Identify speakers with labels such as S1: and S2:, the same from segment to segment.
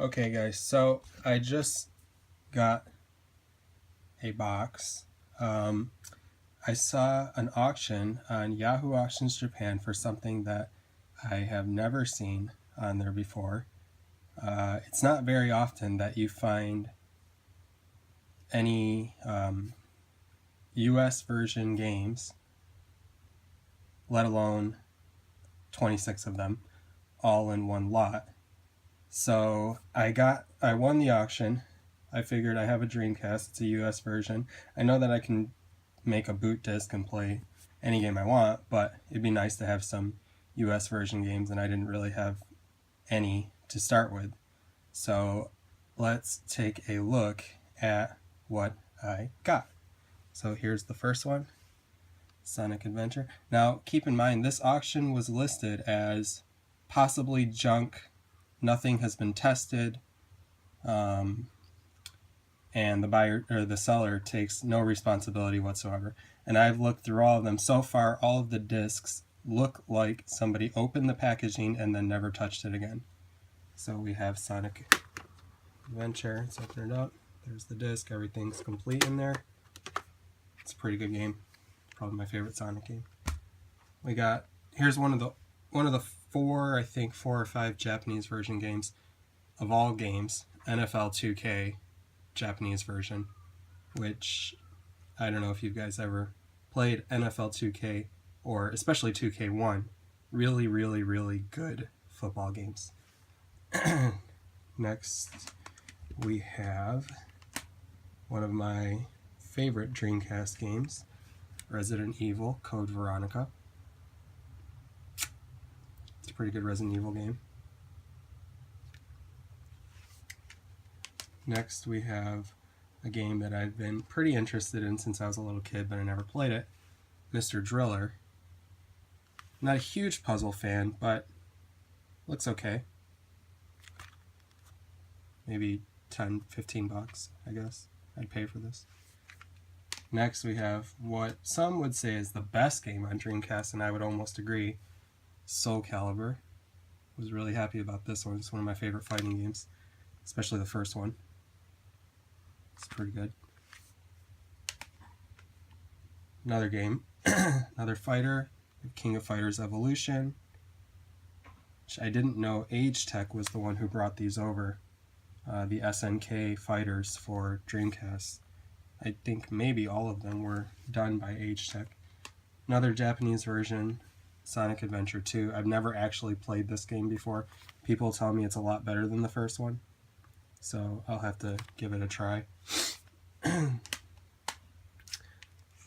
S1: Okay guys, so I just got a box. I saw an auction on Yahoo Auctions Japan for something that I have never seen on there before. It's not very often that you find any US version games, let alone 26 of them, all in one lot. So I won the auction. I figured I have a Dreamcast, it's a US version. I know that I can make a boot disc and play any game I want, but it'd be nice to have some US version games, and I didn't really have any to start with. So let's take a look at what I got. So here's the first one, Sonic Adventure. Now keep in mind, this auction was listed as possibly junk, nothing has been tested, and the buyer or the seller takes no responsibility whatsoever. And I've looked through all of them. So far, all of the discs look like somebody opened the packaging and then never touched it again. So we have Sonic Adventure. Let's open it up. There's the disc. Everything's complete in there. It's a pretty good game. Probably my favorite Sonic game. We got, here's one of the four, I think 4 or 5 Japanese version games of all games. NFL 2K Japanese version, which I don't know if you guys ever played NFL 2K, or especially 2K1. Really, really, really good football games. Next, we have one of my favorite Dreamcast games, Resident Evil Code Veronica. It's a pretty good Resident Evil game. Next, we have a game that I've been pretty interested in since I was a little kid, but I never played it, Mr. Driller. Not a huge puzzle fan, but looks okay. Maybe 10, 15 bucks, I guess. I'd pay for this. Next, we have what some would say is the best game on Dreamcast, and I would almost agree, Soul Calibur. Was really happy about this one. It's one of my favorite fighting games, especially the first one. It's pretty good. Another game, another fighter, King of Fighters Evolution, which I didn't know Age Tech was the one who brought these over, the SNK fighters for Dreamcast. I think maybe all of them were done by Age Tech. Another Japanese version, Sonic Adventure 2. I've never actually played this game before. People tell me it's a lot better than the first one, so I'll have to give it a try.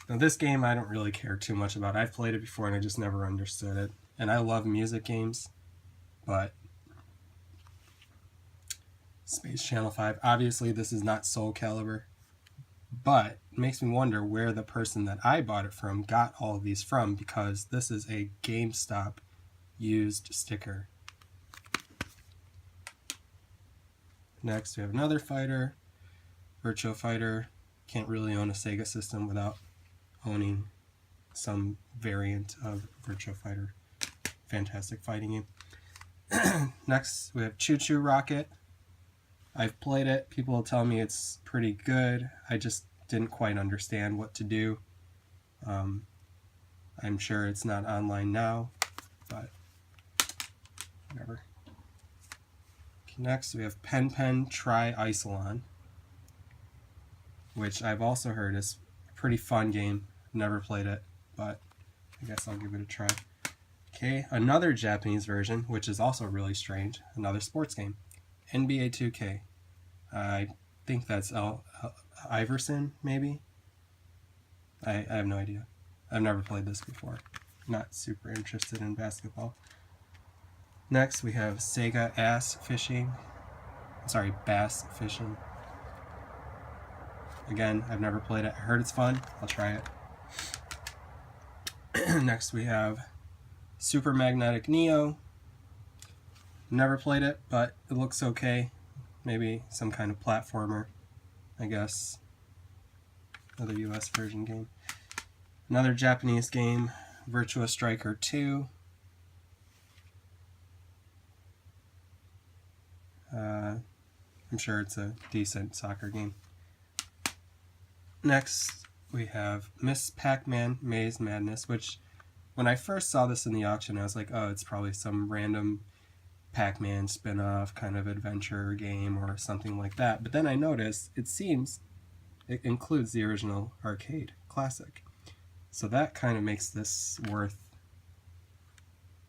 S1: Now this game I don't really care too much about. I've played it before and I just never understood it. And I love music games, but Space Channel 5, obviously this is not Soul Calibur, but it makes me wonder where the person that I bought it from got all of these from, because this is a GameStop used sticker. Next we have another fighter, Virtua Fighter. Can't really own a Sega system without owning some variant of Virtua Fighter. Fantastic fighting game. Next we have Choo Choo Rocket. I've played it. People will tell me it's pretty good. I just didn't quite understand what to do. I'm sure it's not online now, but whatever. Next we have Pen Pen Tri Isolon, which I've also heard is a pretty fun game. Never played it, but I guess I'll give it a try. Okay, another Japanese version, which is also really strange. Another sports game, NBA 2K. I think that's Iverson, maybe? I have no idea. I've never played this before. Not super interested in basketball. Next, we have Sega Bass Fishing. Again, I've never played it. I heard it's fun. I'll try it. Next, we have Super Magnetic Neo. Never played it, but it looks okay. Maybe some kind of platformer, I guess. Another US version game. Another Japanese game, Virtua Striker 2. I'm sure it's a decent soccer game. Next, we have Miss Pac-Man Maze Madness, which when I first saw this in the auction, I was like, oh, it's probably some random Pac-Man spin-off kind of adventure game or something like that. But then I noticed it seems it includes the original arcade classic. So that kind of makes this worth,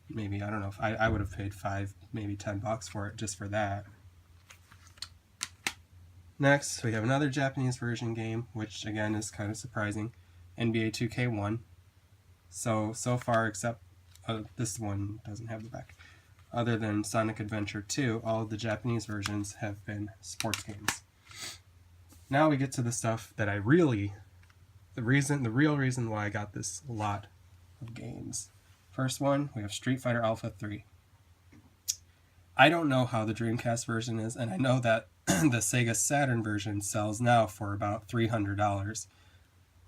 S1: maybe, I don't know, if I would have paid $5, maybe $10 for it just for that. Next, we have another Japanese version game, which again is kind of surprising, NBA 2K1. So far, except this one doesn't have the back. Other than Sonic Adventure 2, all of the Japanese versions have been sports games. Now we get to the stuff that I really, the real reason why I got this lot of games. First one, we have Street Fighter Alpha 3. I don't know how the Dreamcast version is, and I know that the Sega Saturn version sells now for about $300.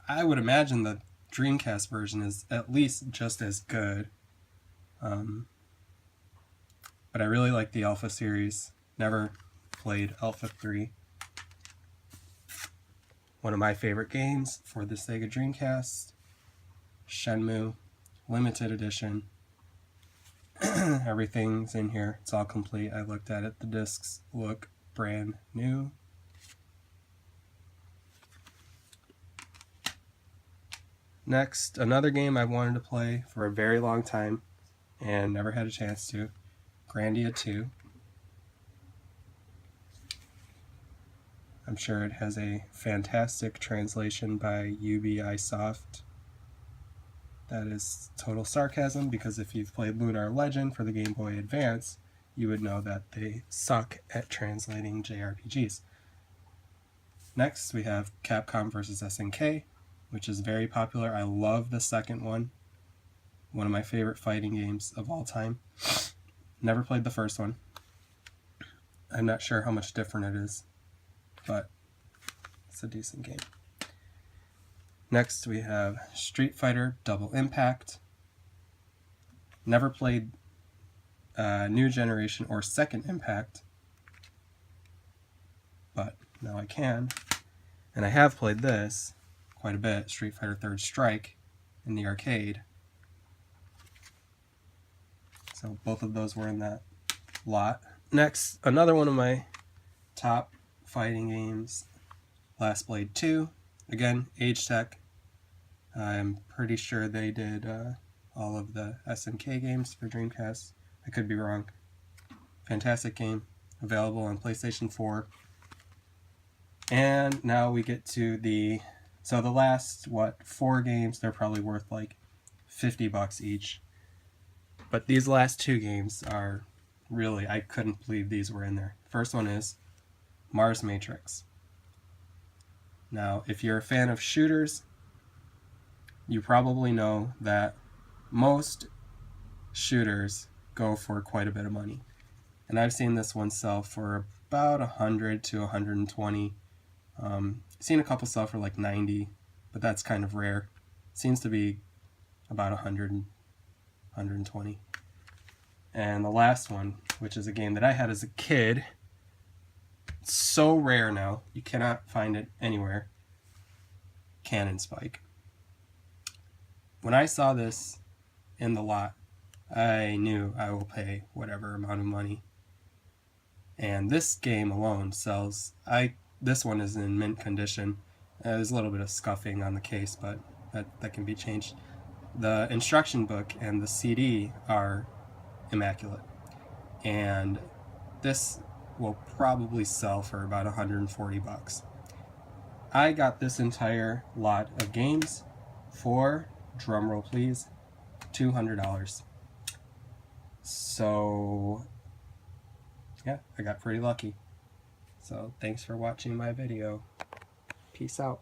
S1: I would imagine the Dreamcast version is at least just as good. But I really like the Alpha series. Never played Alpha 3. One of my favorite games for the Sega Dreamcast. Shenmue, limited edition. Everything's in here. It's all complete. I looked at it. The discs look brand new. Next, another game I wanted to play for a very long time and never had a chance to. Grandia 2. I'm sure it has a fantastic translation by Ubisoft. That is total sarcasm, because if you've played Lunar Legend for the Game Boy Advance, you would know that they suck at translating JRPGs. Next, we have Capcom vs. SNK, which is very popular. I love the second one. One of my favorite fighting games of all time. Never played the first one. I'm not sure how much different it is, but it's a decent game. Next, we have Street Fighter Double Impact. Never played New Generation or Second Impact, but now I can. And I have played this quite a bit, Street Fighter Third Strike, in the arcade. So both of those were in that lot. Next, another one of my top fighting games, Last Blade 2. Again, Age Tech. I'm pretty sure they did all of the SNK games for Dreamcast. I could be wrong. Fantastic game, available on PlayStation 4. And now we get to the last, 4 games, they're probably worth like $50 each. But these last 2 games are really, I couldn't believe these were in there. First one is Mars Matrix. Now, if you're a fan of shooters, you probably know that most shooters go for quite a bit of money. And I've seen this one sell for about $100 to $120. Seen a couple sell for like $90, but that's kind of rare. Seems to be about $100, $120. And the last one, which is a game that I had as a kid, it's so rare now, you cannot find it anywhere, Cannon Spike. When I saw this in the lot, I knew I will pay whatever amount of money. And this game alone sells, this one is in mint condition. There's a little bit of scuffing on the case, but that can be changed. The instruction book and the CD are immaculate. And this will probably sell for about $140. I got this entire lot of games for, drumroll please, $200. So yeah, I got pretty lucky. So thanks for watching my video. Peace out.